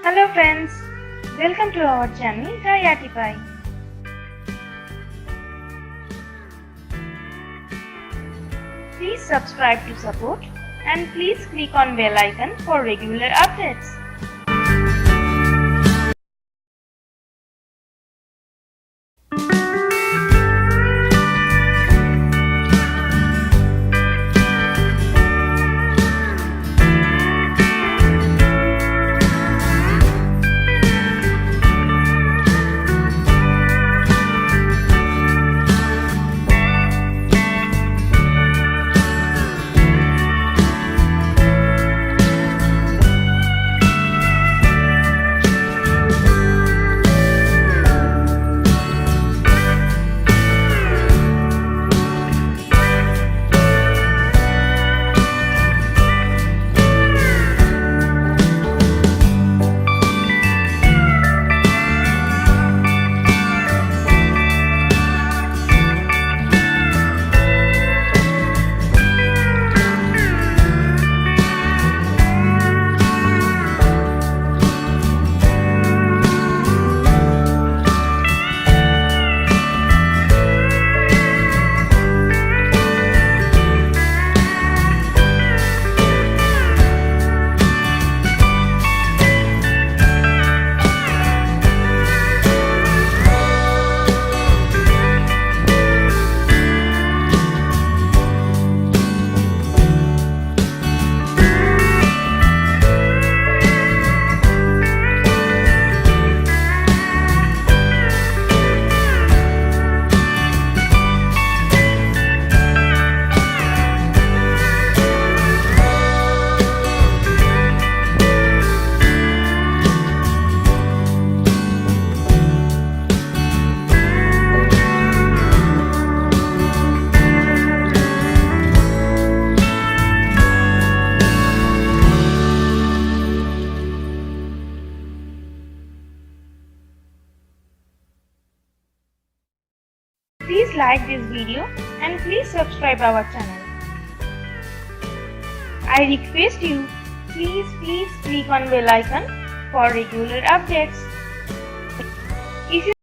Hello friends, welcome to our channel Diyartiepie. Please subscribe to support and please click on bell icon for regular updates. Please like this video and please subscribe our channel. I request you, please click on bell icon for regular updates. If you